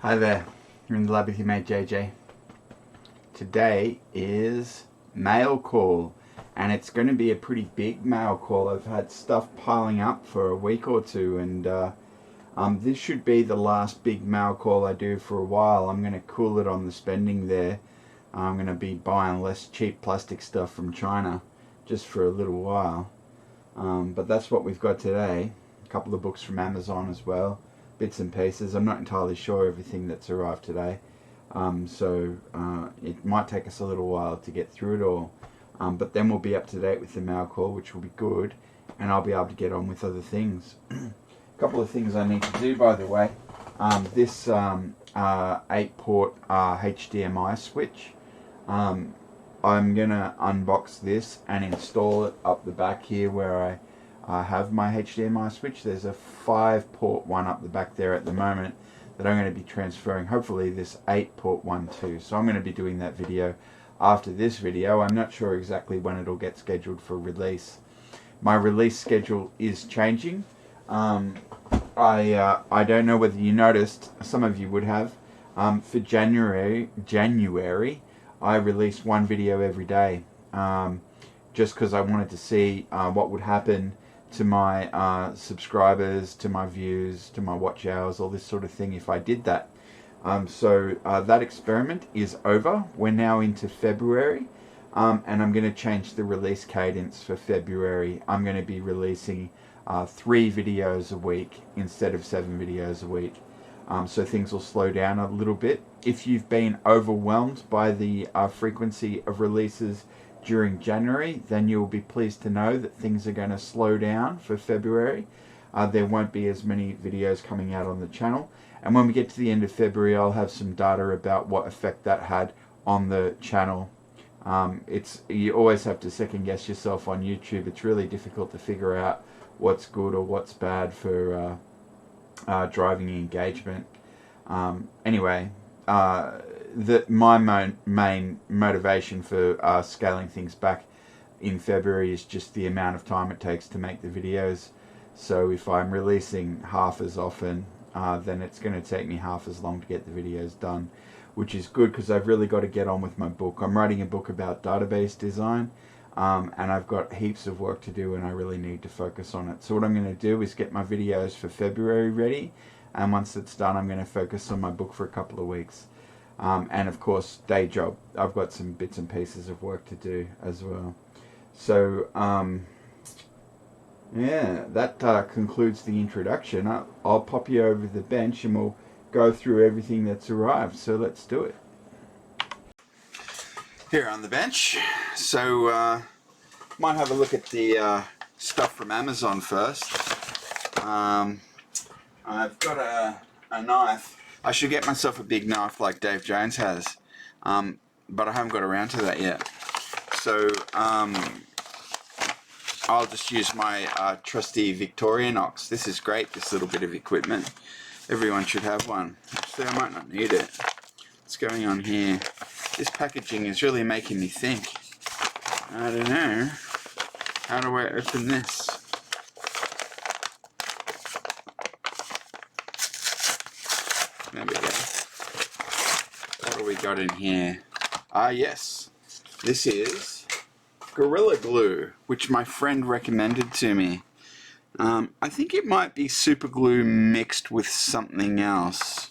Hi there, you're in the lab with your mate JJ. Today is mail call, and it's going to be a pretty big mail call. I've had stuff piling up for a week or two, and this should be the last big mail call I do for a while. I'm going to cool it on the spending there. I'm going to be buying less cheap plastic stuff from China just for a little while. But that's what we've got today. A couple of books from Amazon as well. Bits and pieces. I'm not entirely sure everything that's arrived today, so it might take us a little while to get through it all, but then we'll be up to date with the mail call, which will be good, and I'll be able to get on with other things. A couple of things I need to do, by the way. This 8-port HDMI switch, I'm gonna unbox this and install it up the back here where I have my HDMI switch. There's a 5-port one up the back there at the moment that I'm going to be transferring, hopefully this 8-port one too. So I'm going to be doing that video after this video. I'm not sure exactly when it'll get scheduled for release. My release schedule is changing. I don't know whether you noticed, some of you would have, for January I released one video every day, just because I wanted to see what would happen to my subscribers, to my views, to my watch hours, all this sort of thing if I did that. So that experiment is over. We're now into February, and I'm going to change the release cadence for February. I'm going to be releasing 3 videos a week instead of 7 videos a week. So things will slow down a little bit. If you've been overwhelmed by the frequency of releases during January, then you'll be pleased to know that things are going to slow down for February. There won't be as many videos coming out on the channel, and when we get to the end of February I'll have some data about what effect that had on the channel. You always have to second guess yourself on YouTube. It's really difficult to figure out what's good or what's bad for driving engagement. Anyway, my main motivation for scaling things back in February is just the amount of time it takes to make the videos. So if I'm releasing half as often, then it's going to take me half as long to get the videos done, which is good because I've really got to get on with my book. I'm writing a book about database design, and I've got heaps of work to do, and I really need to focus on it. So what I'm going to do is get my videos for February ready, and once it's done I'm going to focus on my book for a couple of weeks. And of course, day job. I've got some bits and pieces of work to do as well. So, yeah, that concludes the introduction. I'll pop you over the bench and we'll go through everything that's arrived. So let's do it. Here on the bench. So, might have a look at the stuff from Amazon first. I've got a knife. I should get myself a big knife like Dave Jones has, but I haven't got around to that yet. So I'll just use my trusty Victorinox. This is great, this little bit of equipment. Everyone should have one. Actually, I might not need it. What's going on here? This packaging is really making me think. I don't know. How do I open this? There we go. What do we got in here? Ah, yes. This is Gorilla Glue, which my friend recommended to me. I think it might be super glue mixed with something else.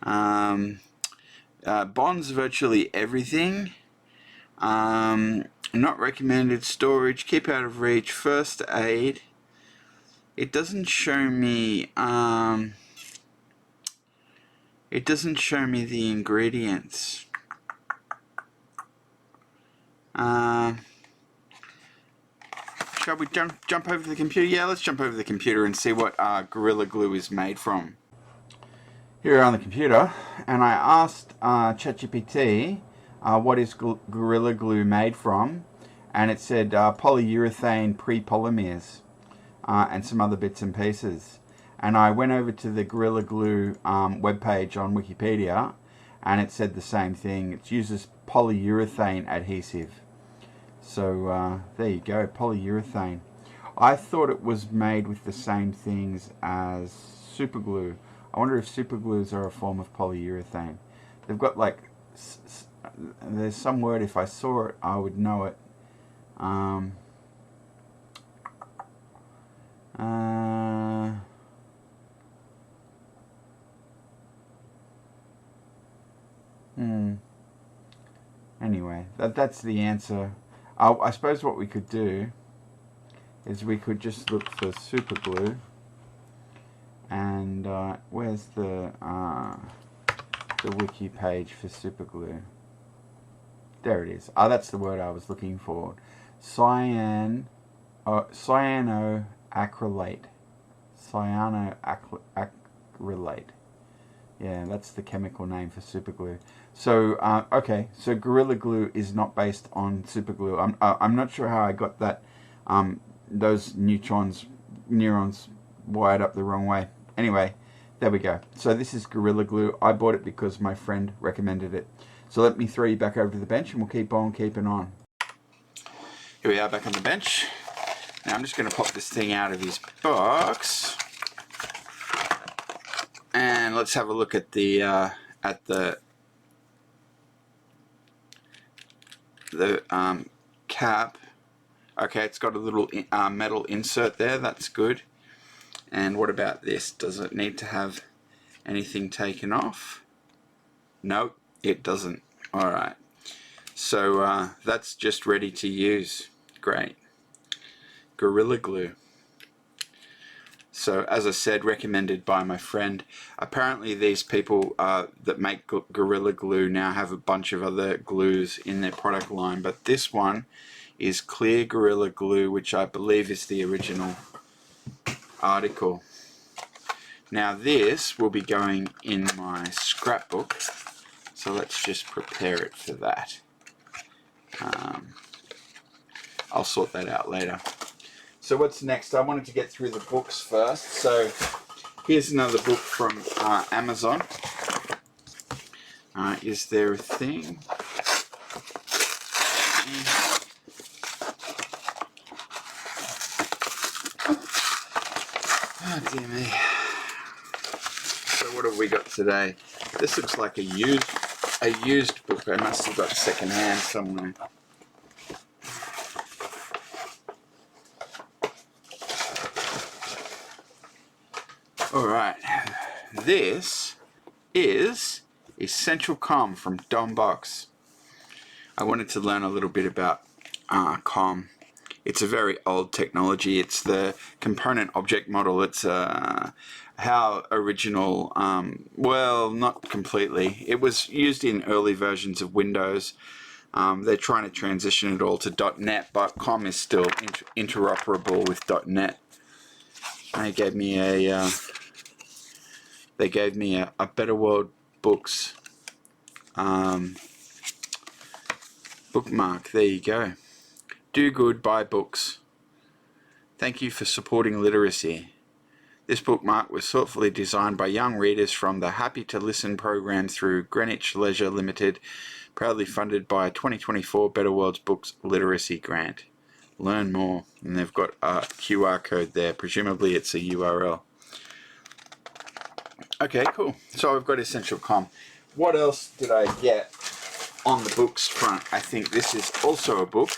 Bonds virtually everything. Not recommended storage. Keep out of reach. First aid. It doesn't show me. It doesn't show me the ingredients. Shall we jump over the computer? Yeah, let's jump over the computer and see what Gorilla Glue is made from. Here on the computer, and I asked ChatGPT what is Gorilla Glue made from, and it said polyurethane prepolymers and some other bits and pieces. And I went over to the Gorilla Glue webpage on Wikipedia, and it said the same thing. It uses polyurethane adhesive. So there you go, polyurethane. I thought it was made with the same things as super glue. I wonder if super glues are a form of polyurethane. They've got like, there's some word, if I saw it, I would know it. Anyway, that's the answer. I suppose what we could do is we could just look for super glue, and where's the wiki page for super glue? There it is. That's the word I was looking for. Cyanoacrylate. Cyanoacrylate. Yeah, that's the chemical name for super glue. So, okay, so Gorilla Glue is not based on super glue. I'm not sure how I got that, those neurons wired up the wrong way. Anyway, there we go. So this is Gorilla Glue. I bought it because my friend recommended it. So let me throw you back over to the bench and we'll keep on keeping on. Here we are back on the bench. Now I'm just going to pop this thing out of his box. And let's have a look at the cap. Okay, it's got a little metal insert there. That's good. And what about this? Does it need to have anything taken off? Nope, it doesn't. All right. So that's just ready to use. Great. Gorilla Glue. So as I said, recommended by my friend. Apparently these people that make Gorilla Glue now have a bunch of other glues in their product line, but this one is clear Gorilla Glue, which I believe is the original article. Now this will be going in my scrapbook, so let's just prepare it for that. I'll sort that out later. So what's next? I wanted to get through the books first. So here's another book from Amazon. Is there a thing? Oh dear me. So what have we got today? This looks like a used book. I must have got second hand somewhere. Alright, this is Essential COM from Dom Box. I wanted to learn a little bit about COM. It's a very old technology. It's the component object model. It's how original, well, not completely. It was used in early versions of Windows. They're trying to transition it all to .NET, but COM is still interoperable with .NET. They gave me a Better World Books bookmark. There you go. Do good, buy books. Thank you for supporting literacy. This bookmark was thoughtfully designed by young readers from the Happy to Listen program through Greenwich Leisure Limited, proudly funded by 2024 Better World's Books Literacy Grant. Learn more. And they've got a QR code there. Presumably it's a URL. Okay, cool. So I've got Essential COM. What else did I get on the books front? I think this is also a book.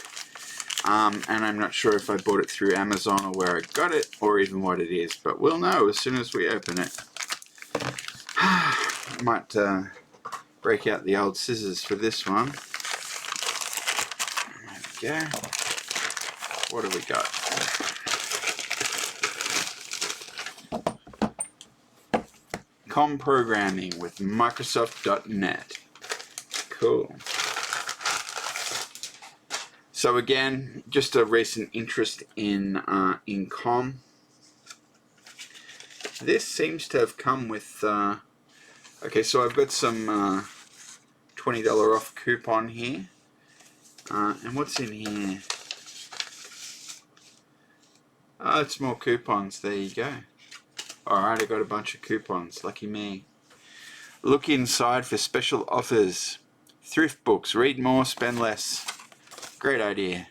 And I'm not sure if I bought it through Amazon or where I got it or even what it is. But we'll know as soon as we open it. I might break out the old scissors for this one. There we go. What do we got? COM programming with Microsoft.NET. Cool. So again, just a recent interest in COM. This seems to have come with. Okay, so I've got some $20 off coupon here. And what's in here? Oh, it's more coupons. There you go. Alright, I got a bunch of coupons. Lucky me. Look inside for special offers. Thrift books. Read more, spend less. Great idea.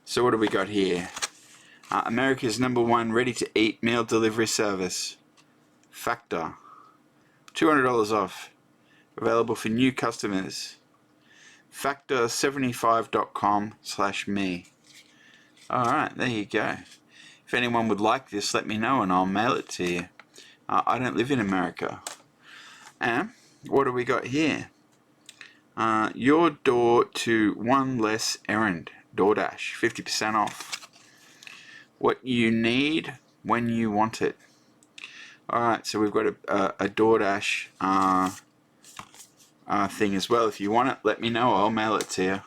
So what do we got here? America's #1 ready-to-eat meal delivery service. Factor. $200 off. Available for new customers. Factor75.com/me. Alright, there you go. If anyone would like this, let me know and I'll mail it to you. I don't live in America. And what do we got here? Your door to one less errand. DoorDash, 50% off. What you need when you want it. Alright, so we've got a DoorDash thing as well. If you want it, let me know. I'll mail it to you.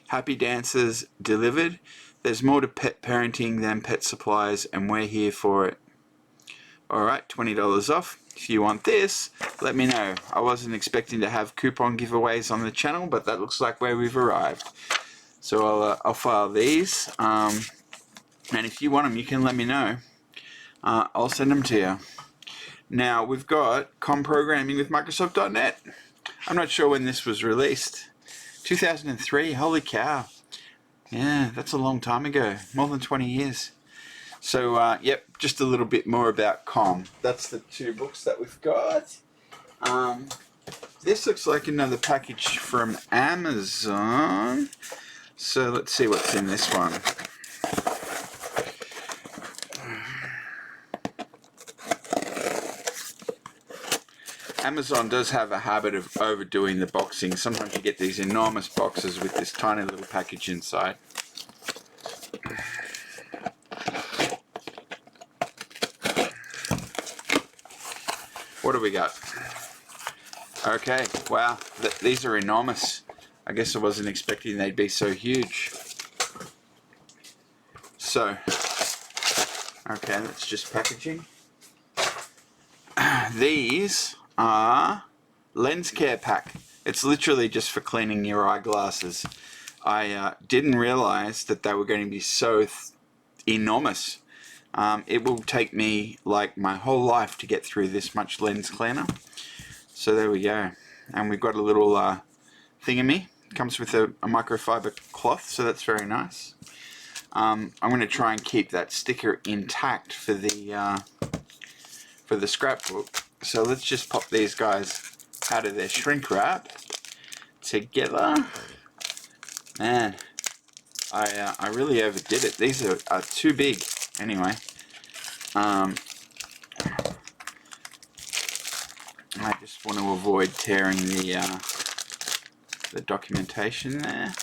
Happy Dancers delivered. There's more to pet parenting than pet supplies, and we're here for it. Alright, $20 off. If you want this, let me know. I wasn't expecting to have coupon giveaways on the channel, but that looks like where we've arrived. So I'll file these. And if you want them, you can let me know. I'll send them to you. Now, we've got COM programming with Microsoft.NET. I'm not sure when this was released. 2003, holy cow. Yeah, that's a long time ago. More than 20 years. So, yep, just a little bit more about COM. That's the two books that we've got. This looks like another package from Amazon. So let's see what's in this one. Amazon does have a habit of overdoing the boxing. Sometimes you get these enormous boxes with this tiny little package inside. What do we got? Okay, wow, these are enormous. I guess I wasn't expecting they'd be so huge. So, okay, that's just packaging. These are lens care pack. It's literally just for cleaning your eyeglasses. I didn't realize that they were going to be so enormous. It will take me like my whole life to get through this much lens cleaner. So there we go. And we've got a little thingamy. Comes with a microfiber cloth, so that's very nice. I'm going to try and keep that sticker intact for the scrapbook. So let's just pop these guys out of their shrink wrap together. Man, I really overdid it. These are too big. Anyway, I just want to avoid tearing the documentation there.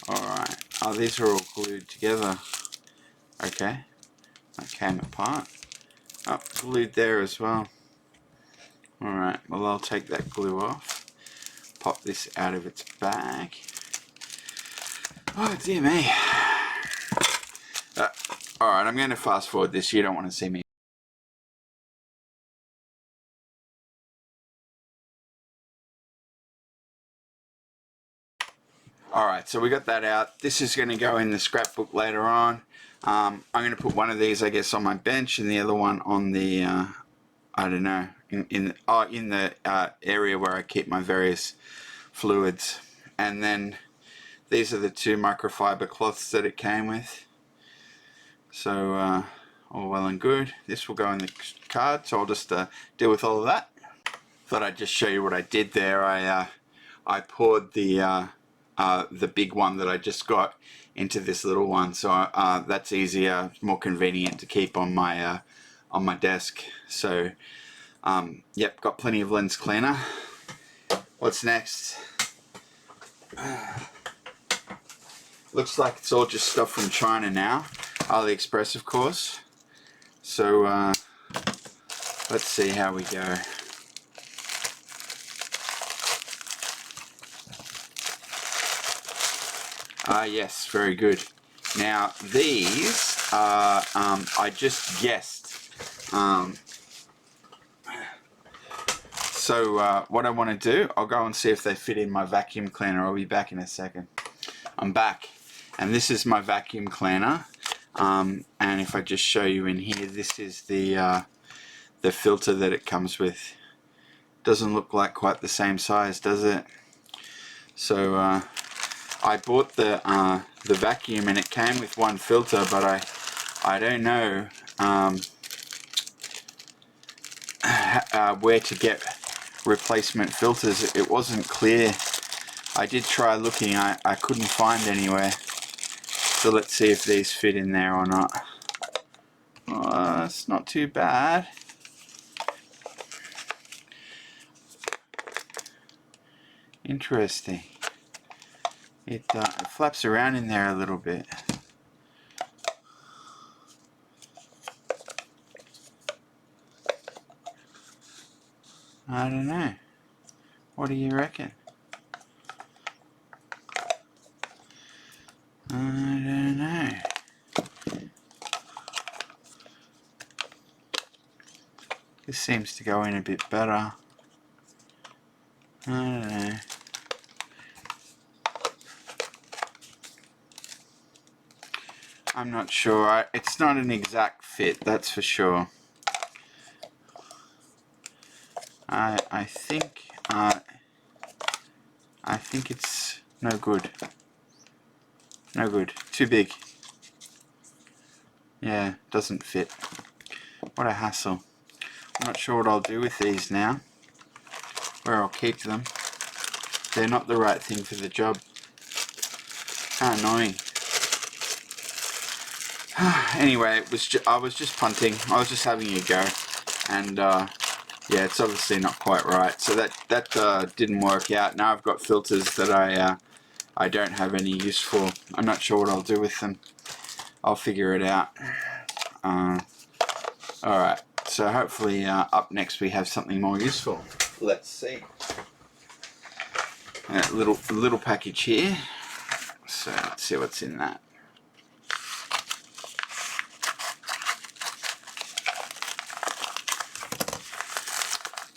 Alright. Oh, these are all glued together. Okay. That came apart. Oh, glued there as well. Alright, well I'll take that glue off. Pop this out of its bag. Oh dear me. Alright, I'm going to fast forward this. You don't want to see me. Alright, so we got that out. This is going to go in the scrapbook later on. I'm going to put one of these, I guess, on my bench and the other one on the, I don't know, in the area where I keep my various fluids. And then these are the two microfiber cloths that it came with. So, all well and good. This will go in the card, so I'll just deal with all of that. Thought I'd just show you what I did there. I poured the big one that I just got into this little one, so that's easier, more convenient to keep on my desk. So, yep, got plenty of lens cleaner. What's next? Looks like it's all just stuff from China now. AliExpress, of course. So let's see how we go. Yes, very good. Now these are, I just guessed. So what I want to do, I'll go and see if they fit in my vacuum cleaner. I'll be back in a second. I'm back, and this is my vacuum cleaner. And if I just show you in here, this is the filter that it comes with. Doesn't look like quite the same size, does it? So I bought the vacuum and it came with one filter, but I don't know. where to get replacement filters. It wasn't clear. I did try looking, I couldn't find anywhere. So let's see if these fit in there or not. Oh, it's not too bad. Interesting. It flaps around in there a little bit. I don't know. What do you reckon? I don't know. This seems to go in a bit better. I don't know. I'm not sure. It's not an exact fit, that's for sure. I think it's no good. No good. Too big. Yeah, doesn't fit. What a hassle. I'm not sure what I'll do with these now. Where I'll keep them. They're not the right thing for the job. How annoying. Anyway, I was just punting. I was just having a go, and yeah, it's obviously not quite right. So that didn't work out. Now I've got filters that I don't have any use for. I'm not sure what I'll do with them. I'll figure it out. Alright, so hopefully up next we have something more useful. Let's see. A little package here. So let's see what's in that.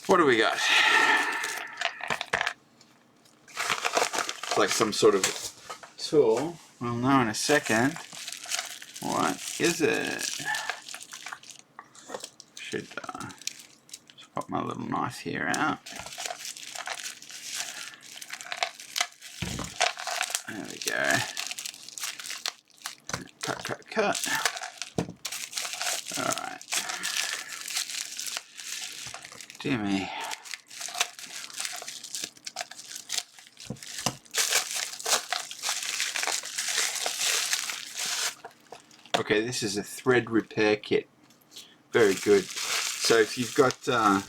What do we got? It's like some sort of tool. We'll know in a second. What is it? Should just pop my little knife here out. There we go. Cut, cut, cut. Alright. Dear me. Okay, this is a thread repair kit. Very good. So if you've got a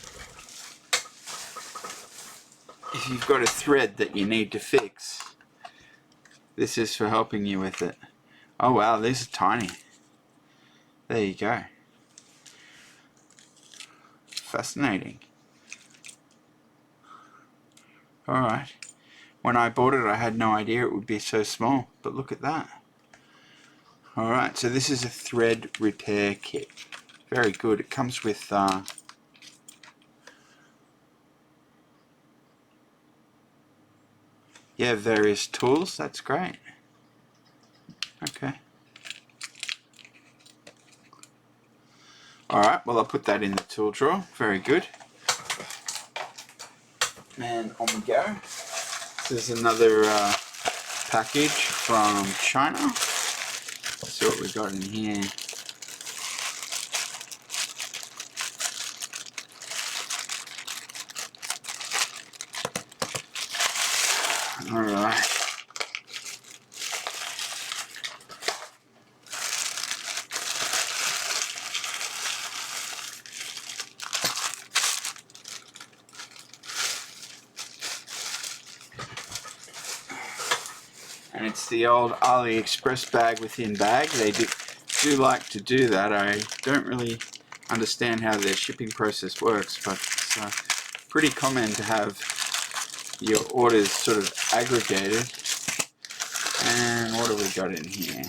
thread that you need to fix, this is for helping you with it. Oh wow, these are tiny. There you go. Fascinating. Alright. When I bought it I had no idea it would be so small, but look at that. Alright, so this is a thread repair kit. Very good. It comes with yeah, various tools. That's great. Okay. Alright, well I'll put that in the tool drawer. Very good. And on we go. This is another package from China. Let's see what we got in here. Alright. And it's the old AliExpress bag within bag. They do like to do that. I don't really understand how their shipping process works, but it's pretty common to have your orders sort of aggregated. And what have we got in here?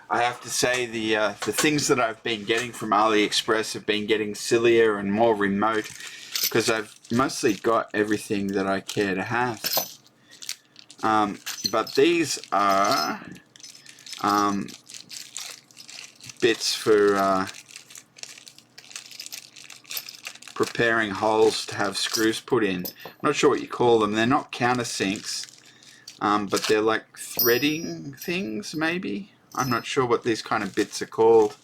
I have to say the things that I've been getting from AliExpress have been getting sillier and more remote, because I've mostly got everything that I care to have. But these are bits for preparing holes to have screws put in. I'm not sure what you call them. They're not countersinks. but they're like threading things, maybe. I'm not sure what these kind of bits are called.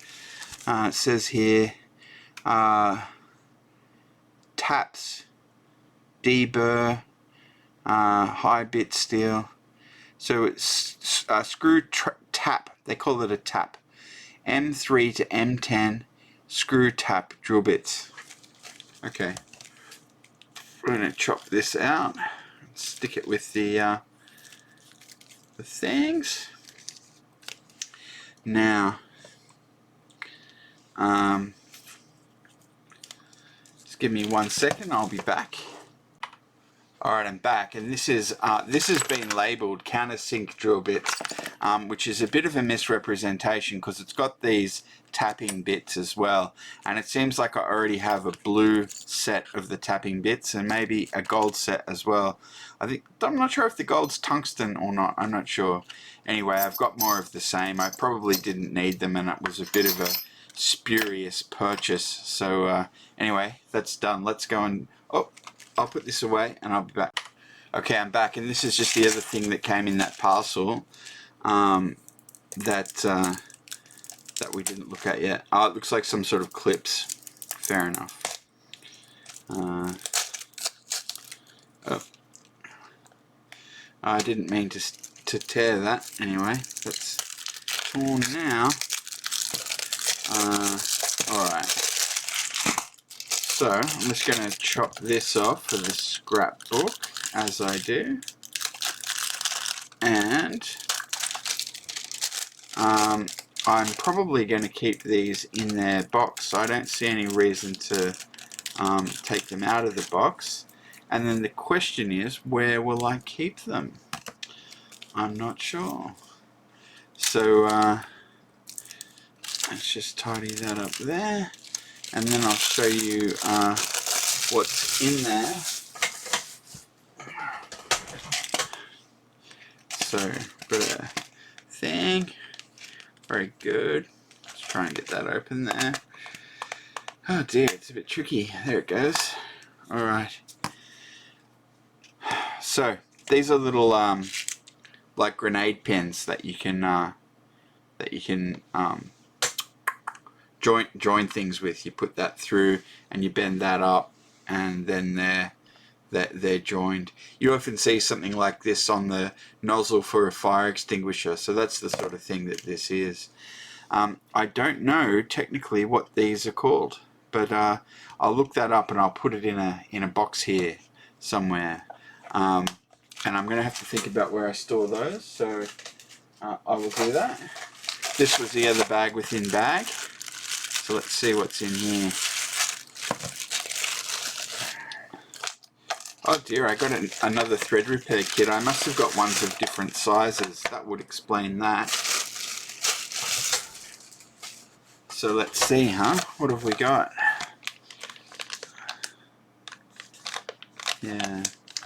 It says here, taps, deburr, high bit steel. So it's a screw tap, they call it a tap. M3 to M10 screw tap drill bits. Okay, we're going to chop this out and stick it with the things. Now, just give me 1 second, I'll be back. Alright, I'm back, and this has been labelled countersink drill bits, which is a bit of a misrepresentation because it's got these tapping bits as well, and it seems like I already have a blue set of the tapping bits and maybe a gold set as well. I'm not sure if the gold's tungsten or not, I'm not sure. Anyway, I've got more of the same. I probably didn't need them, and it was a bit of a spurious purchase. So anyway, that's done. Let's go and I'll put this away and I'll be back. Okay, I'm back, and this is just the other thing that came in that parcel that we didn't look at yet. Oh, it looks like some sort of clips. Fair enough. I didn't mean to tear that. Anyway, that's torn now. Alright. So, I'm just going to chop this off for the scrapbook, as I do. And I'm probably going to keep these in their box. I don't see any reason to take them out of the box. And then the question is, where will I keep them? I'm not sure. So, let's just tidy that up there. And then I'll show you what's in there. So, got a thing. Very good. Let's try and get that open there. Oh dear, it's a bit tricky. There it goes. Alright. So, these are little like grenade pins that you can join things with. You put that through and you bend that up, and then they're joined. You often see something like this on the nozzle for a fire extinguisher, so that's the sort of thing that this is. I don't know technically what these are called, but I'll look that up and I'll put it in a box here somewhere, and I'm gonna have to think about where I store those, so I will do that. This was the other bag within bag. So let's see what's in here. Oh dear, I got another thread repair kit. I must have got ones of different sizes. That would explain that. So let's see, huh? What have we got? Yeah,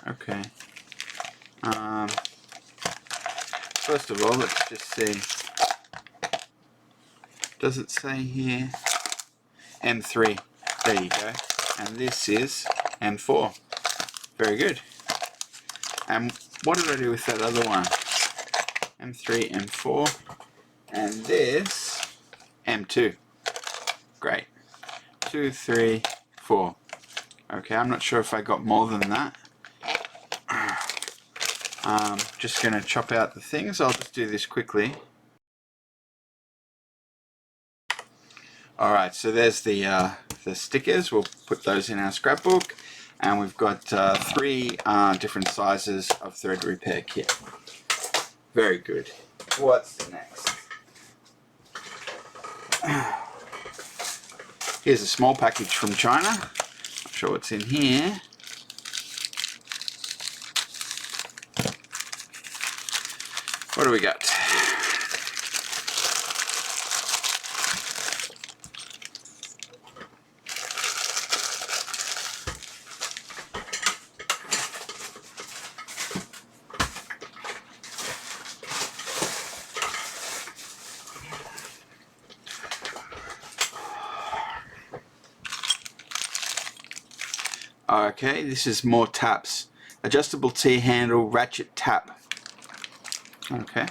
okay. First of all, let's just see. Does it say here? M3. There you go. And this is M4. Very good. And what did I do with that other one? M3, M4. And this, M2. Great. 2, 3, 4. Okay, I'm not sure if I got more than that. Just going to chop out the things. I'll just do this quickly. Alright, so there's the stickers. We'll put those in our scrapbook. And we've got 3 different sizes of thread repair kit. Very good. What's next? Here's a small package from China. Not sure what's in here. What do we got? Okay, this is more taps. Adjustable T-handle ratchet tap. Okay.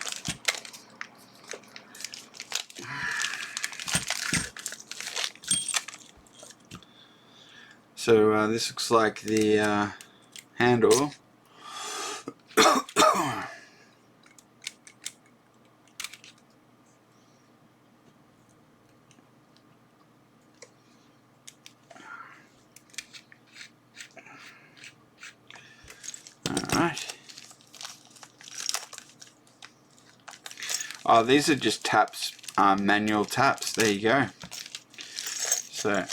So this looks like the handle. Alright. Oh, these are just taps, manual taps. There you go. So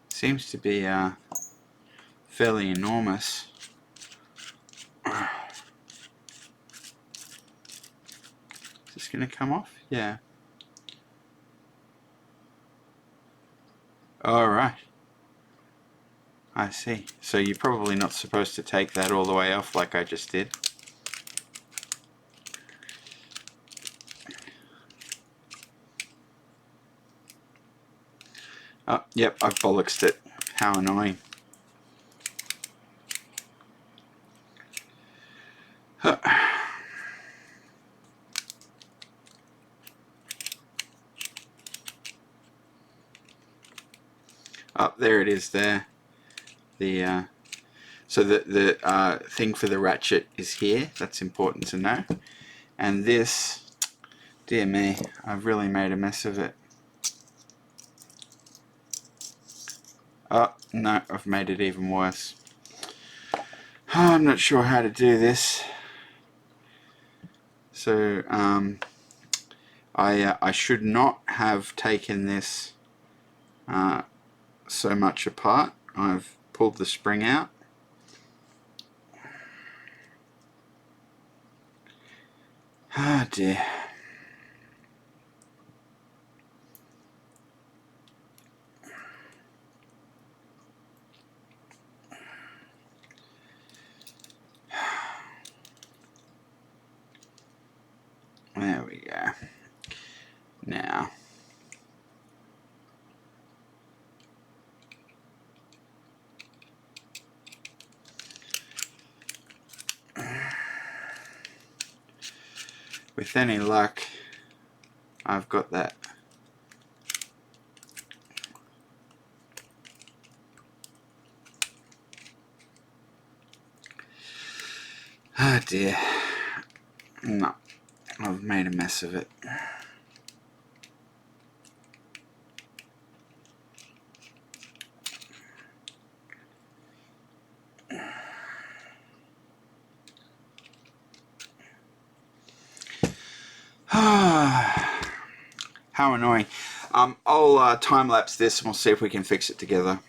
seems to be fairly enormous. Is this going to come off? Yeah. Alright. I see. So you're probably not supposed to take that all the way off like I just did. Oh, yep, I've bollocksed it. How annoying. Huh. Oh, there it is there. The so the thing for the ratchet is here. That's important to know. And this, dear me, I've really made a mess of it. Oh, no, I've made it even worse. Oh, I'm not sure how to do this. So, I should not have taken this so much apart. I've pulled the spring out. Ah, dear. There we go. Now, with any luck, I've got that. Ah, dear. No, I've made a mess of it. How annoying. I'll time-lapse this and we'll see if we can fix it together.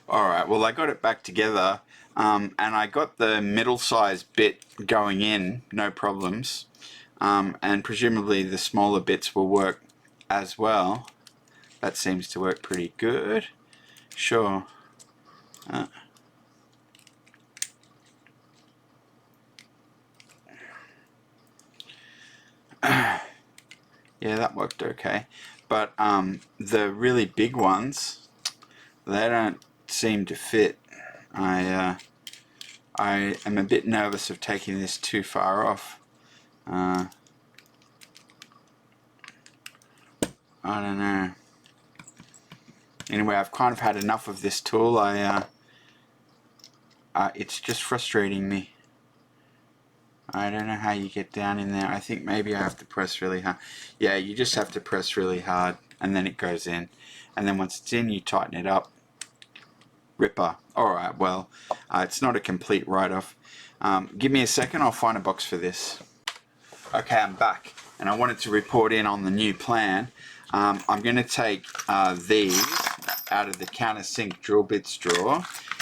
Alright, well I got it back together and I got the middle size bit going in, no problems. And presumably the smaller bits will work as well. That seems to work pretty good. Sure. Yeah, that worked okay. But the really big ones, they don't seem to fit. I am a bit nervous of taking this too far off. I don't know. Anyway, I've kind of had enough of this tool. It's just frustrating me. I don't know how you get down in there. I think maybe I have to press really hard. Yeah, you just have to press really hard and then it goes in. And then once it's in, you tighten it up. Ripper. Alright, well, it's not a complete write-off. Give me a second, I'll find a box for this. Okay, I'm back and I wanted to report in on the new plan. I'm going to take these out of the countersink drill bits drawer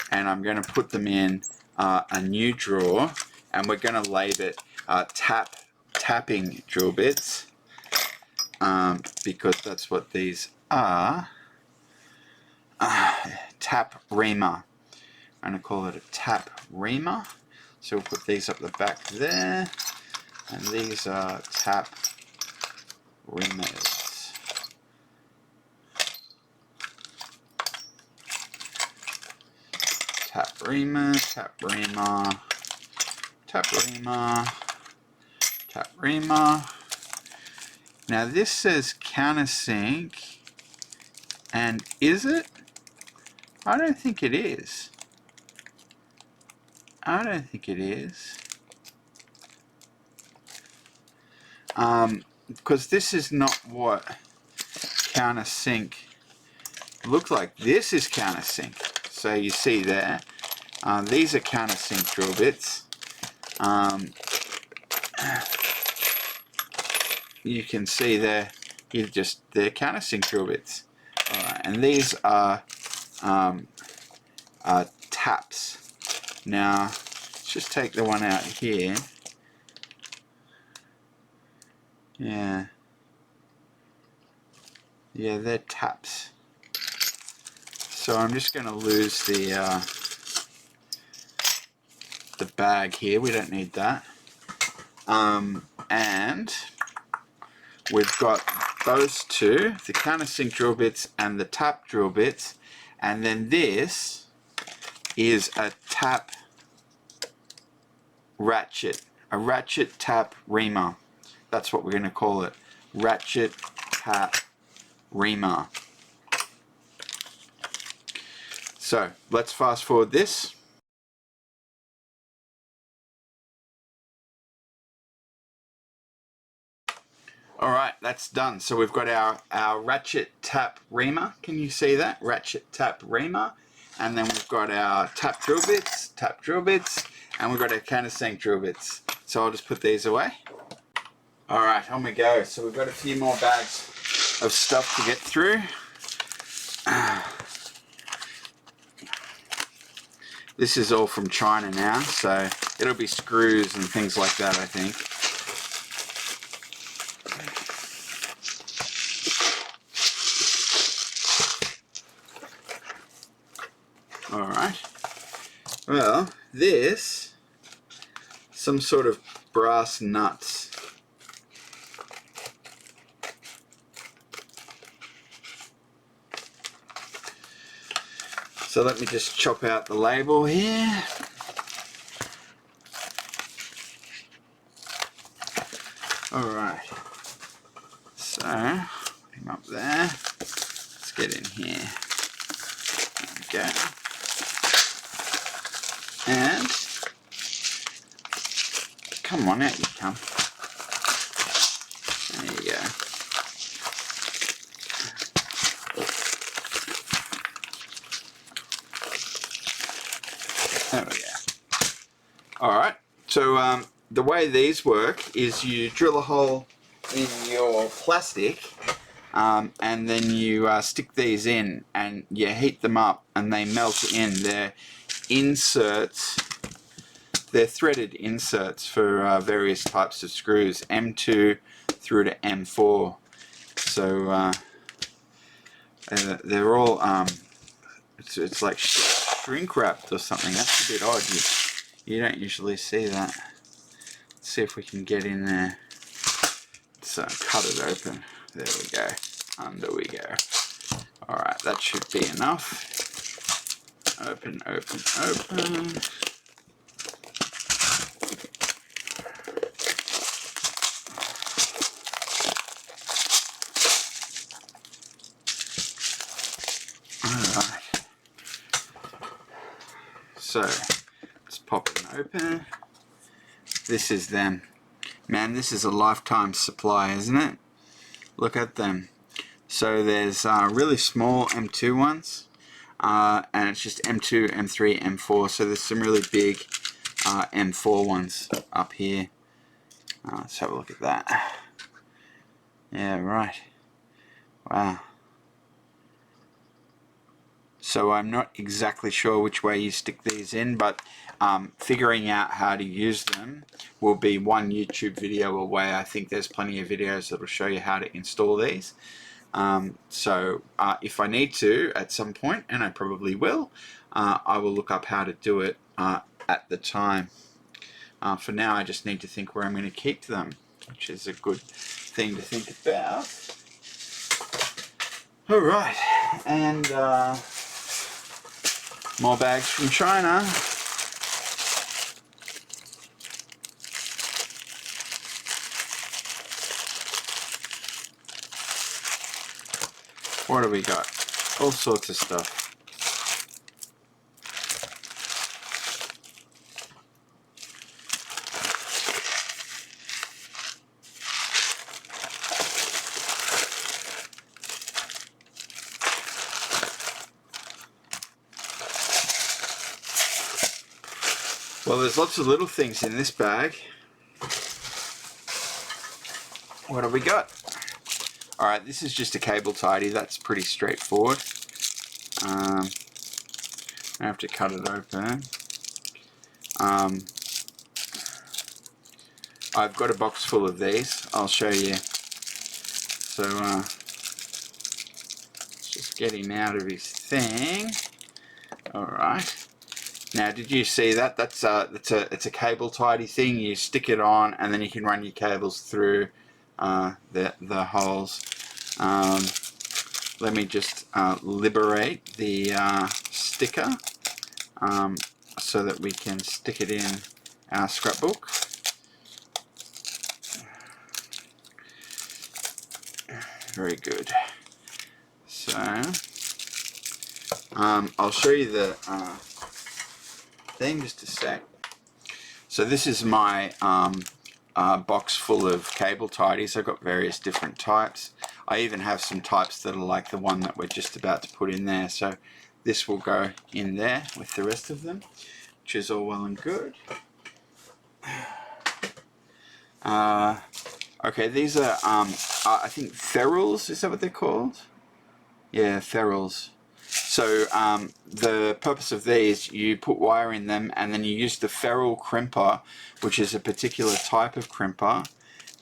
and I'm going to put them in a new drawer and we're going to label it tapping drill bits because that's what these are. Tap reamer. I'm going to call it a tap reamer. So we'll put these up the back there. And these are tap reamers. Tap reamer, tap reamer, tap reamer, tap reamer. Now this says countersink, and is it? I don't think it is. I don't think it is. Because this is not what countersink looks like. This is countersink. So you see there, these are countersink drill bits. You can see there, they're countersink drill bits. Alright, and these are taps. Now, let's just take the one out here. Yeah, they're taps. So I'm just going to lose the bag here. We don't need that. And we've got those two, the countersink drill bits and the tap drill bits, and then this is a tap ratchet, a ratchet tap reamer. That's what we're going to call it, ratchet tap reamer. So let's fast forward this. Alright, that's done. So we've got our ratchet tap reamer. Can you see that? Ratchet tap reamer. And then we've got our tap drill bits, and we've got our countersink drill bits. So I'll just put these away. Alright, on we go. So we've got a few more bags of stuff to get through. This is all from China now, so it'll be screws and things like that, I think. Alright, well, this, some sort of brass nuts. So let me just chop out the label here. Alright, so, put him up there. Let's get in here. There we go. And, come on, out you come. There you go. There we go. Alright, so the way these work is you drill a hole in your plastic and then you stick these in and you heat them up and they melt in. They're inserts, they're threaded inserts for various types of screws, M2 through to M4. So they're all, it's like shrink wrapped or something. That's a bit odd. You don't usually see that. Let's see if we can get in there. Let's cut it open. There we go. Under we go. Alright, that should be enough. Open, open, open. Alright. So, let's pop them open. This is them. Man, this is a lifetime supply, isn't it? Look at them. So there's really small M2 ones. And it's just M2, M3, M4. So there's some really big M4 ones up here. Let's have a look at that. Yeah, right. Wow. So I'm not exactly sure which way you stick these in, but figuring out how to use them will be one YouTube video away. I think there's plenty of videos that will show you how to install these. So if I need to at some point, and I probably will, I will look up how to do it at the time. For now I just need to think where I'm going to keep them, which is a good thing to think about. Alright, and more bags from China. What do we got? All sorts of stuff. Well, there's lots of little things in this bag. What have we got? Alright, this is just a cable tidy. That's pretty straightforward. I have to cut it open. I've got a box full of these. I'll show you. So, just getting out of his thing. Alright. Now, did you see that? It's a cable tidy thing. You stick it on, and then you can run your cables through the holes. Let me just liberate the sticker so that we can stick it in our scrapbook. Very good. So, I'll show you the thing just a sec. So this is my box full of cable tidies. I've got various different types. I even have some types that are like the one that we're just about to put in there. So this will go in there with the rest of them, which is all well and good. Okay, these are I think ferrules, is that what they're called? Yeah, ferrules. So the purpose of these, you put wire in them and then you use the ferrule crimper, which is a particular type of crimper,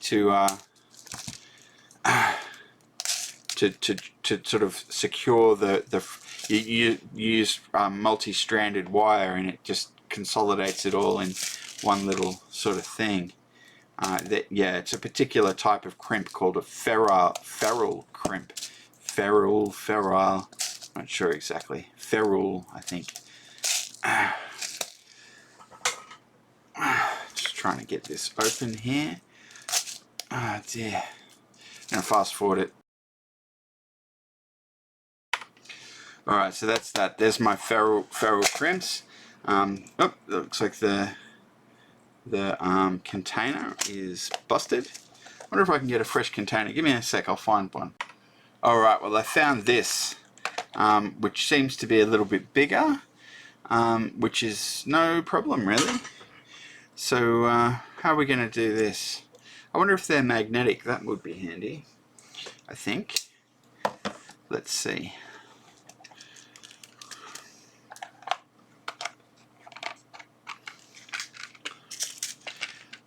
to sort of secure you use multi-stranded wire, and it just consolidates it all in one little sort of thing. Yeah, it's a particular type of crimp called a ferrule crimp. Ferrule, not sure exactly. Ferrule, I think. Just trying to get this open here. Ah, dear. I'm going to fast forward it. Alright, so that's that. There's my ferrule crimps. Oh, it looks like the container is busted. I wonder if I can get a fresh container. Give me a sec, I'll find one. Alright, well I found this, which seems to be a little bit bigger, which is no problem really. So how are we going to do this? I wonder if they're magnetic. That would be handy, I think. Let's see.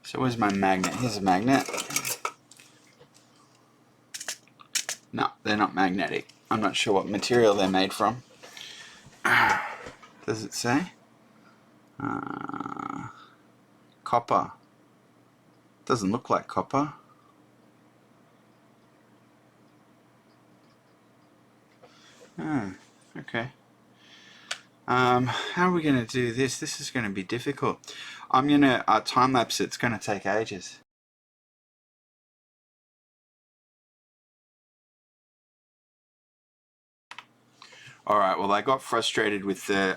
So where's my magnet? Here's a magnet. No, they're not magnetic. I'm not sure what material they're made from. Does it say? Copper. Doesn't look like copper. Oh, okay. How are we going to do this? This is going to be difficult. I'm going to time lapse it. It's going to take ages. Alright, well I got frustrated with the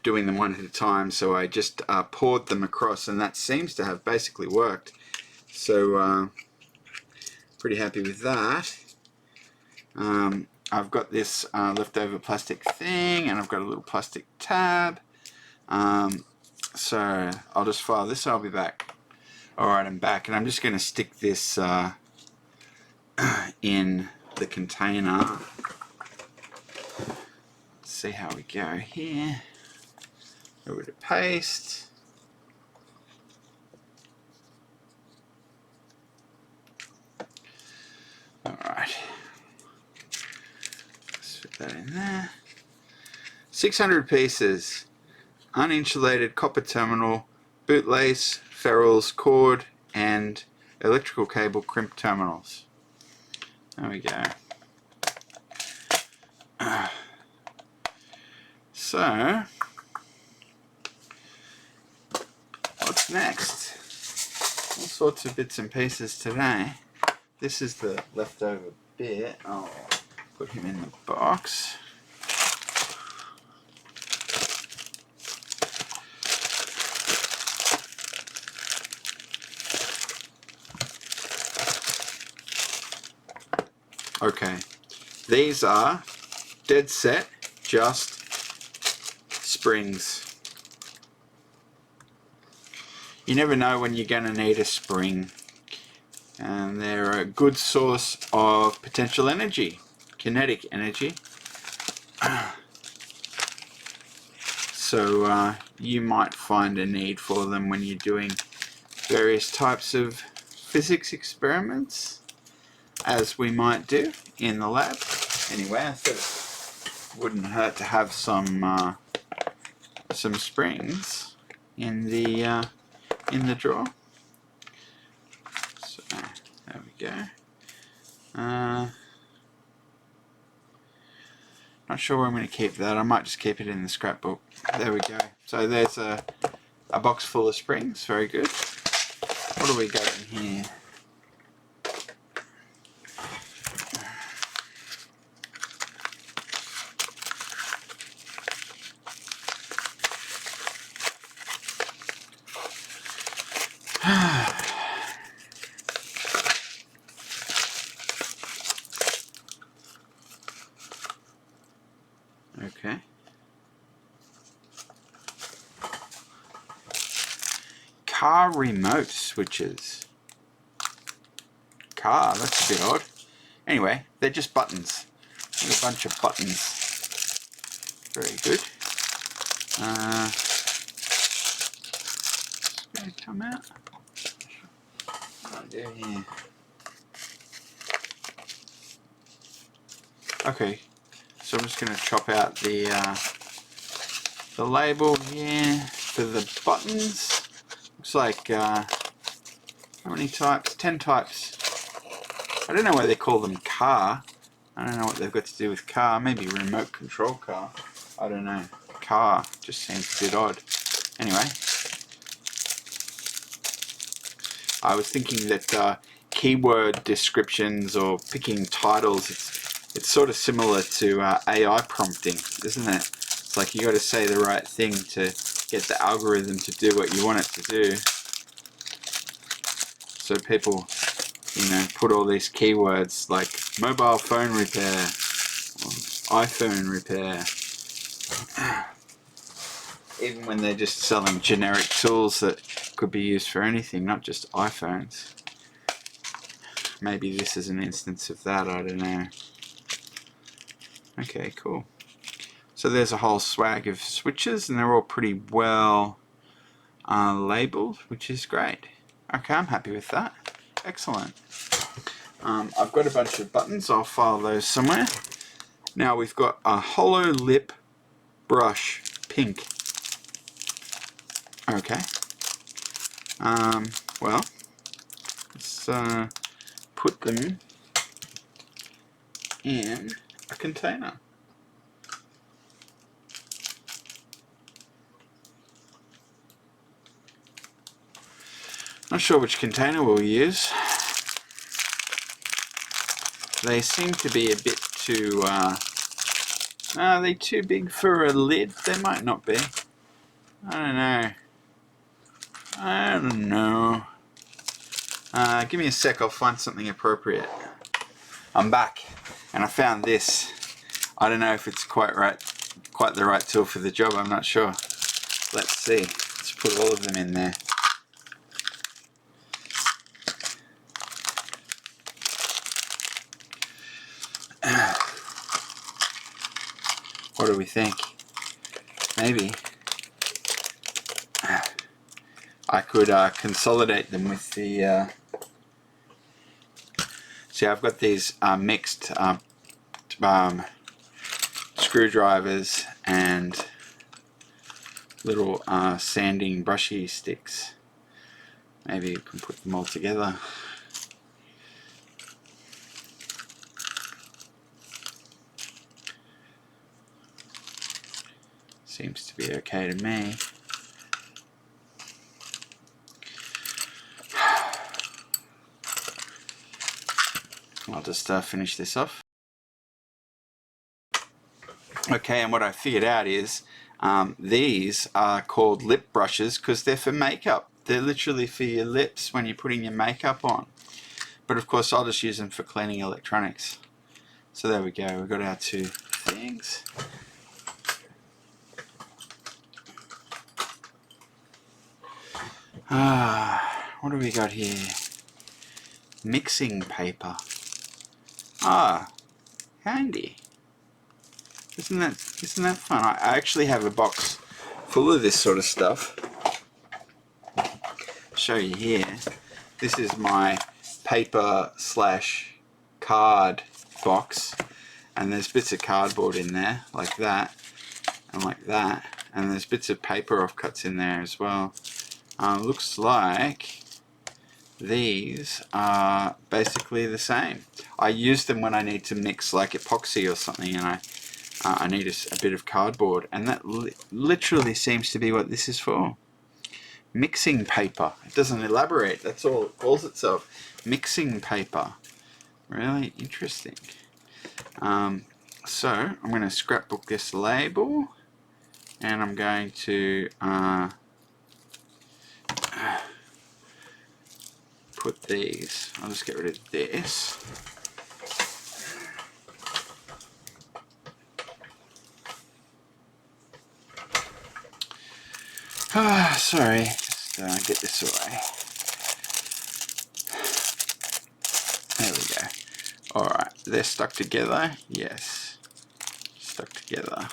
doing them one at a time, so I just poured them across, and that seems to have basically worked. So pretty happy with that. I've got this leftover plastic thing, and I've got a little plastic tab. So I'll just file this and I'll be back. Alright, I'm back, and I'm just going to stick this in the container. Let's see how we go here. A bit of paste. Alright. Let's put that in there. 600 pieces. Uninsulated copper terminal, bootlace, ferrules, cord, and electrical cable crimp terminals. There we go. So, what's next? All sorts of bits and pieces today. This is the leftover bit. I'll put him in the box. Okay, these are dead set, just springs. You never know when you're going to need a spring, and they're a good source of potential energy, kinetic energy. So you might find a need for them when you're doing various types of physics experiments, as we might do in the lab. Anyway, I thought it wouldn't hurt to have some springs in the drawer. So there we go. Not sure where I'm going to keep that. I might just keep it in the scrapbook. There we go. So there's a box full of springs. Very good. What do we got in here? Okay. Car remote switches. Car, that's a bit odd. Anyway, they're just buttons. There's a bunch of buttons. Very good. Going to come out. What do I do here? Okay, so I'm just going to chop out the label here for the buttons. Looks like how many types? 10 types. I don't know why they call them car. I don't know what they've got to do with car. Maybe remote control car. I don't know. Car just seems a bit odd. Anyway, I was thinking that keyword descriptions or picking titles, it's sort of similar to AI prompting, isn't it? It's like you got to say the right thing to get the algorithm to do what you want it to do. So people, you know, put all these keywords like mobile phone repair, or iPhone repair, even when they're just selling generic tools that could be used for anything, not just iPhones. Maybe this is an instance of that, I don't know. Okay, cool. So there's a whole swag of switches, and they're all pretty well labeled, which is great. Okay, I'm happy with that. Excellent. I've got a bunch of buttons. I'll file those somewhere. Now we've got a hollow lip brush, pink. Okay. Well, let's put them in a container. Not sure which container we'll use. They seem to be a bit too, are they too big for a lid? They might not be. I don't know. Give me a sec, I'll find something appropriate. I'm back, and I found this. I don't know if it's quite the right tool for the job, I'm not sure. Let's see. Let's put all of them in there. What do we think? Maybe I could consolidate them with the see, I've got these mixed screwdrivers and little sanding brushy sticks. Maybe you can put them all together. Seems to be okay to me. I'll just finish this off. Okay, and what I figured out is these are called lip brushes because they're for makeup. They're literally for your lips when you're putting your makeup on. But of course I'll just use them for cleaning electronics. So there we go, we've got our two things. What do we got here? Mixing paper. Handy. Isn't that fun? I actually have a box full of this sort of stuff. I'll show you here. This is my paper / card box, and there's bits of cardboard in there like that and like that, and there's bits of paper offcuts in there as well. Looks like these are basically the same. I use them when I need to mix like epoxy or something, and I need a bit of cardboard, and that literally seems to be what this is for. Mixing paper. It doesn't elaborate, that's all it calls itself. Mixing paper. Really interesting. So I'm going to scrapbook this label, and I'm going to put these. I'll just get rid of this. Sorry, just get this away. There we go. Alright, they're stuck together. Yes, stuck together.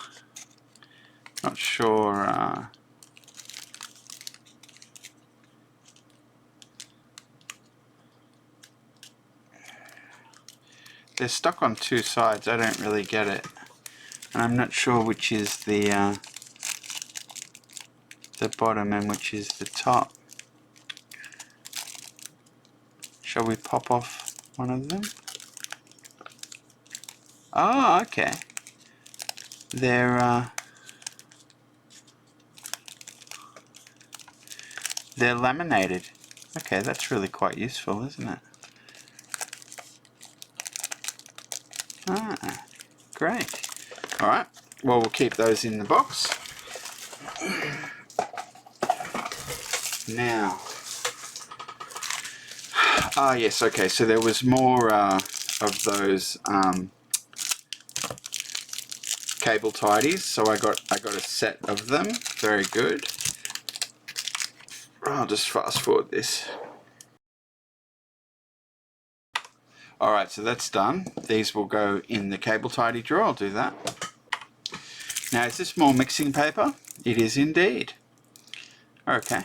Not sure. They're stuck on two sides. I don't really get it, and I'm not sure which is the bottom and which is the top. Shall we pop off one of them? Oh, okay. They're laminated. Okay, that's really quite useful, isn't it? Great. Alright, well, we'll keep those in the box. Now, yes, okay, so there was more of those cable tidies, so I got a set of them. Very good. I'll just fast forward this. Alright, so that's done. These will go in the cable tidy drawer. I'll do that. Now, is this more mixing paper? It is indeed. Okay,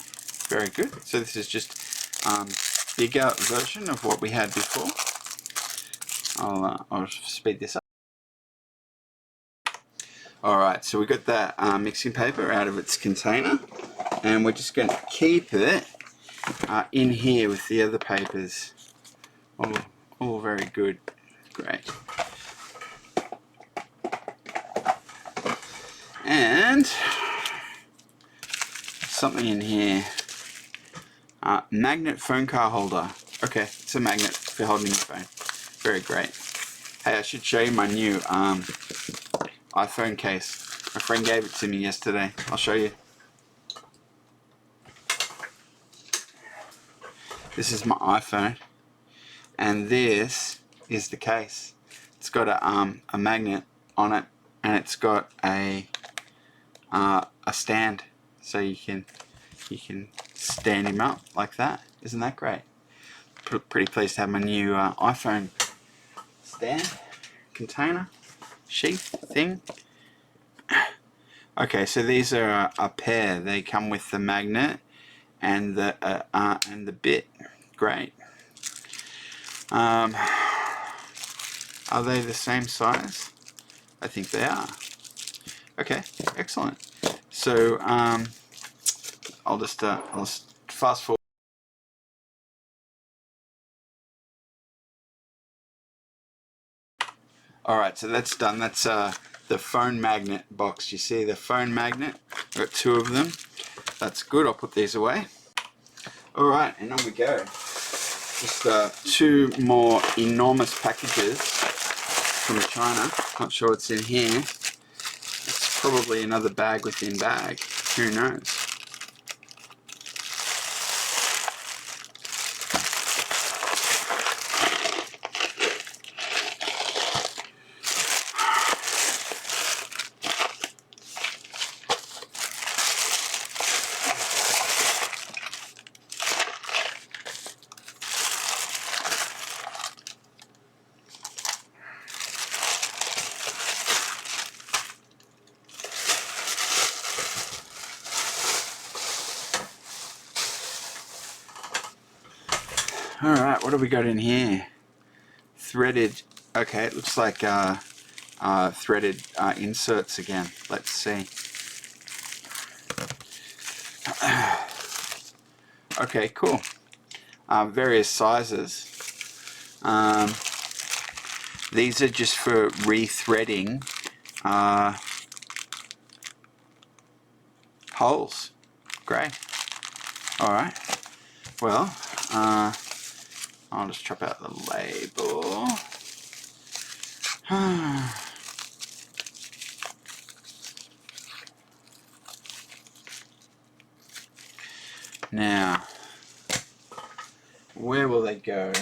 very good. So this is just bigger version of what we had before. I'll speed this up. Alright, so we got that mixing paper out of its container, and we're just going to keep it in here with the other papers. All very good. Great. And something in here. Magnet phone car holder. Okay, it's a magnet for holding your phone. Very great. Hey, I should show you my new iPhone case. My friend gave it to me yesterday. I'll show you. This is my iPhone, and this is the case. It's got a magnet on it, and it's got a stand, so you can stand him up like that. Isn't that great? Pretty pleased to have my new iPhone stand, container, sheath thing. Okay, so these are a pair. They come with the magnet and the bit. Great. Are they the same size? I think they are. Okay, excellent. So I'll just fast forward. Alright, so that's done. That's the the phone magnet box. You see the phone magnet? I've got 2 of them. That's good. I'll put these away. Alright, and on we go. Just 2 more enormous packages from China. Not sure what's in here. It's probably another bag within bag. Who knows? Alright, what have we got in here? Threaded, okay, it looks like threaded inserts again. Let's see. Okay, cool. Various sizes. These are just for rethreading holes. Great. Alright. Well, I'll just chop out the label. Now, where will they go?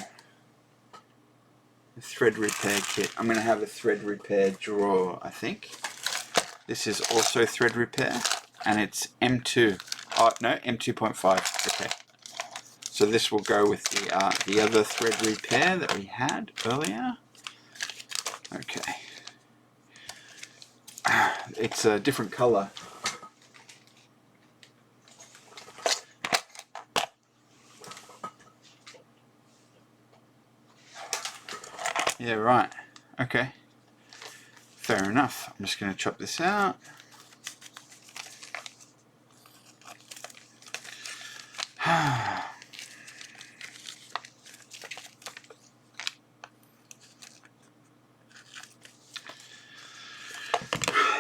The thread repair kit. I'm going to have a thread repair drawer, I think. This is also thread repair, and it's M2. Oh, no, M2.5. Okay. So this will go with the other thread repair that we had earlier. Okay. It's a different color. Yeah, right. Okay. Fair enough. I'm just going to chop this out.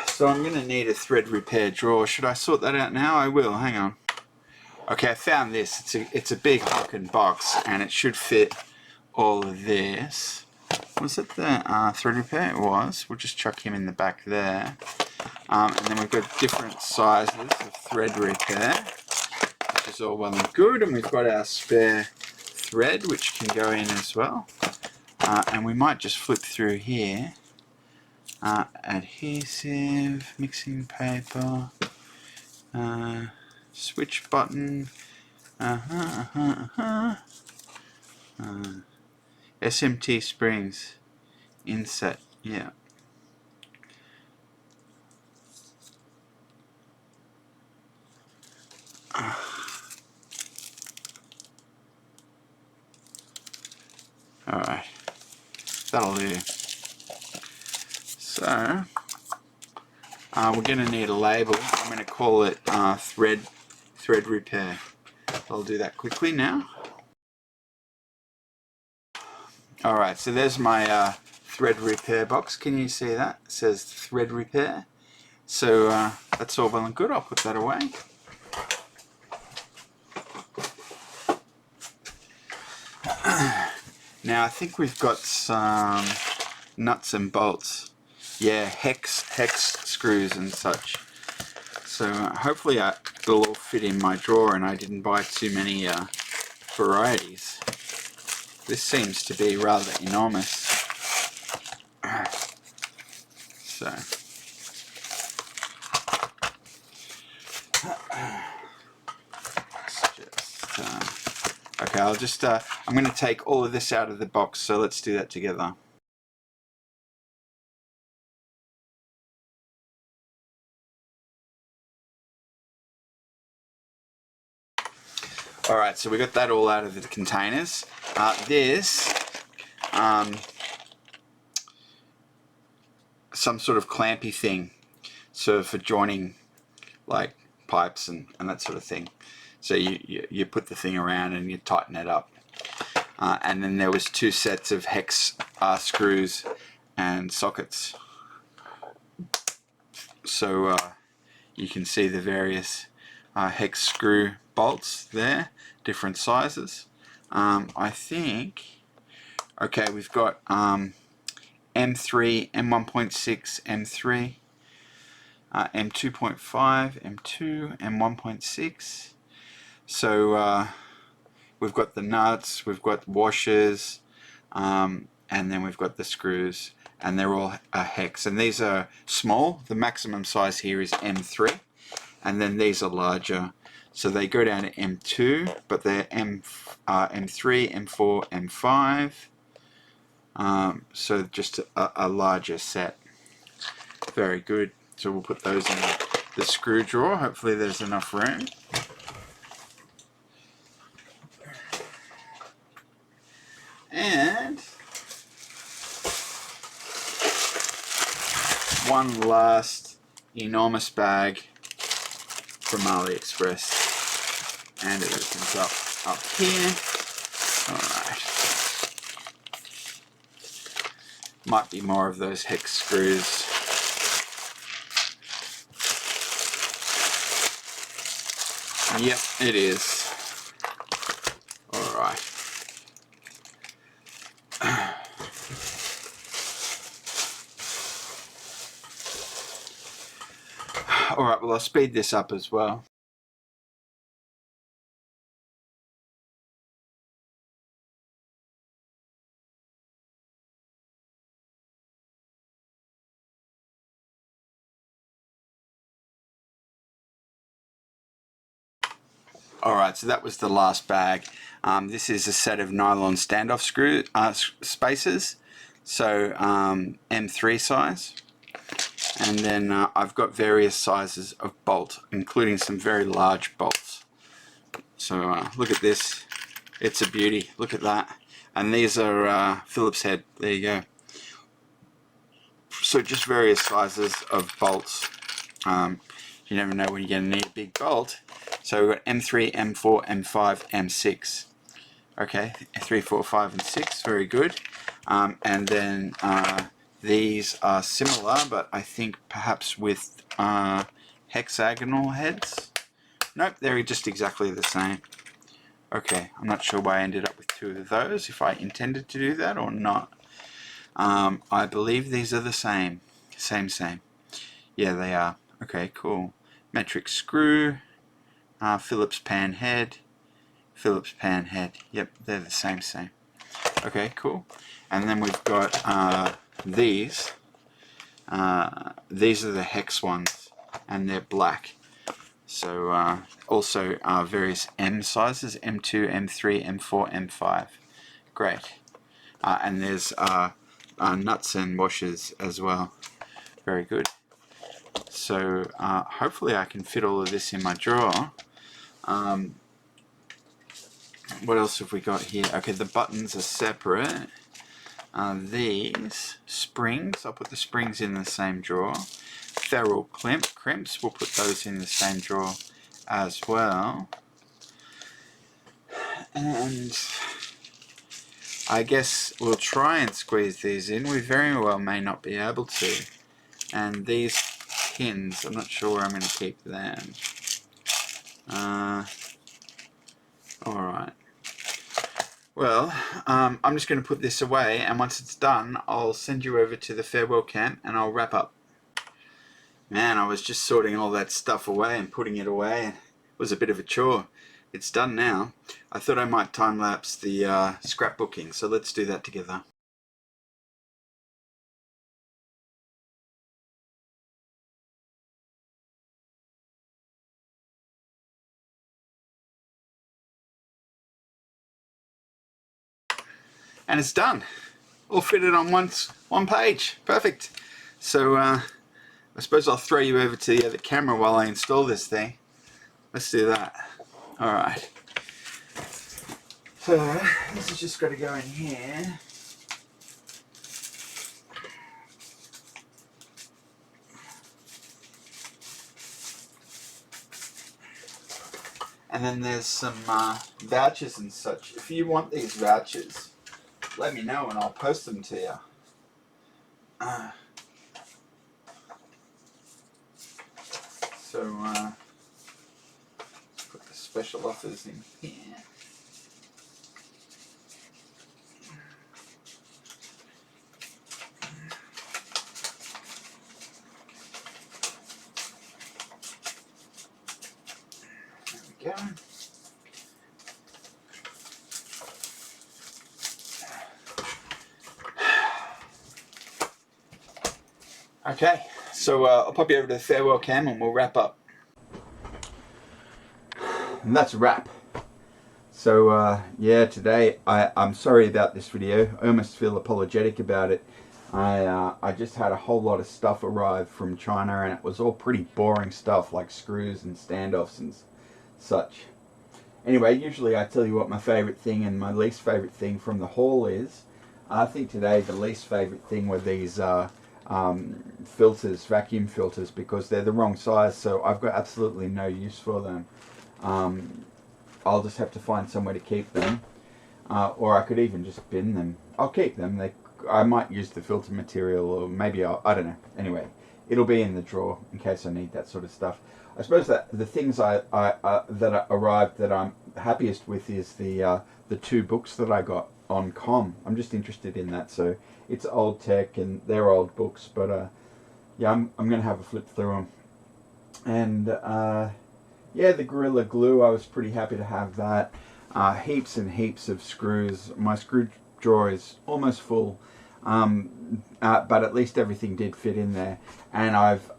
So I'm going to need a thread repair drawer. Should I sort that out now? I will. Hang on. Okay, I found this. It's a big hulking box, and it should fit all of this. Was it the thread repair? It was. We'll just chuck him in the back there. And then we've got different sizes of thread repair, which is all well and good. And we've got our spare thread, which can go in as well. And we might just flip through here. Adhesive, mixing paper, switch button, SMT springs, inset, yeah. Alright, that'll do. So, we're going to need a label. I'm going to call it thread repair. I'll do that quickly now. Alright, so there's my thread repair box. Can you see that? It says thread repair. So that's all well and good. I'll put that away. Now I think we've got some nuts and bolts. Yeah, hex screws and such. So hopefully it'll all fit in my drawer and I didn't buy too many varieties. This seems to be rather enormous. So okay, I'll just I'm going to take all of this out of the box, so let's do that together. Alright, so we got that all out of the containers. This some sort of clampy thing, so for joining like pipes and that sort of thing. So you put the thing around and you tighten it up. And then there was 2 sets of hex screws and sockets. So you can see the various hex screw bolts there, different sizes. I think, okay, we've got M3, M1.6, M3, M2.5, M2, M1.6. So we've got the nuts, we've got washers, and then we've got the screws, and they're all hex. And these are small. The maximum size here is M3, and then these are larger. So they go down to M2, but they're M3, M4, M5. So just a larger set. Very good. So we'll put those in the screw drawer. Hopefully there's enough room. And one last enormous bag from AliExpress. And it opens up here. Alright. Might be more of those hex screws. Yep, it is. Alright. Alright, well I'll speed this up as well. Alright, so that was the last bag. This is a set of nylon standoff screw spacers, so M3 size, and then I've got various sizes of bolt, including some very large bolts. So look at this, it's a beauty, look at that. And these are Phillips head, there you go. So just various sizes of bolts. You never know when you're going to need a big bolt. So we've got M3, M4, M5, M6. Okay, 3, 4, 5 and 6, very good. And then these are similar, but I think perhaps with hexagonal heads. Nope, they're just exactly the same. Okay, I'm not sure why I ended up with 2 of those, if I intended to do that or not. I believe these are the same. Same. Yeah, they are. Okay, cool. Metric screw, Phillips pan head, Phillips pan head. Yep, they're the same. Okay, cool. And then we've got these. These are the hex ones, and they're black. So also various M sizes, M2, M3, M4, M5. Great. And there's nuts and washers as well. Very good. So hopefully I can fit all of this in my drawer. What else have we got here? Okay, the buttons are separate. These springs, I'll put the springs in the same drawer. Ferrule crimps, we'll put those in the same drawer as well. And I guess we'll try and squeeze these in. We very well may not be able to. And these pins, I'm not sure where I'm going to keep them. Alright. Well, I'm just going to put this away, and once it's done, I'll send you over to the farewell camp and I'll wrap up. Man, I was just sorting all that stuff away and putting it away. It was a bit of a chore. It's done now. I thought I might time-lapse the scrapbooking, so let's do that together. And it's done. All fitted on one page. Perfect. So I suppose I'll throw you over to the other camera while I install this thing. Let's do that. Alright. So this has just got to go in here. And then there's some vouchers and such. If you want these vouchers, let me know and I'll post them to you. So let's put the special offers in here. There we go. Okay, so I'll pop you over to the farewell cam and we'll wrap up. And that's a wrap. So yeah, today I'm sorry about this video. I almost feel apologetic about it. I just had a whole lot of stuff arrive from China, and it was all pretty boring stuff like screws and standoffs and such. Anyway, usually I tell you what my favourite thing and my least favourite thing from the haul is. I think today the least favourite thing were these filters, vacuum filters, because they're the wrong size, so I've got absolutely no use for them. I'll just have to find somewhere to keep them, or I could even just bin them. I'll keep them. I might use the filter material, or maybe I don't know. Anyway, it'll be in the drawer in case I need that sort of stuff. I suppose that the things that arrived that I'm happiest with is the 2 books that I got on com. I'm just interested in that. So it's old tech and they're old books, but yeah, I'm gonna have a flip through them. And yeah, the Gorilla Glue, I was pretty happy to have that. Heaps and heaps of screws. My screw drawer is almost full, but at least everything did fit in there. And I've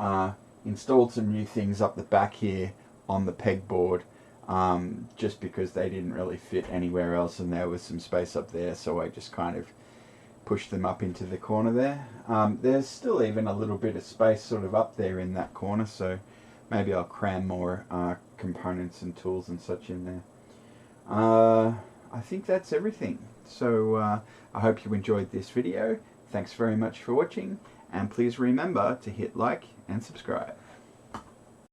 installed some new things up the back here on the pegboard, just because they didn't really fit anywhere else and there was some space up there, so I just kind of pushed them up into the corner there. There's still even a little bit of space sort of up there in that corner, so maybe I'll cram more components and tools and such in there. I think that's everything. So I hope you enjoyed this video. Thanks very much for watching, and please remember to hit like and subscribe.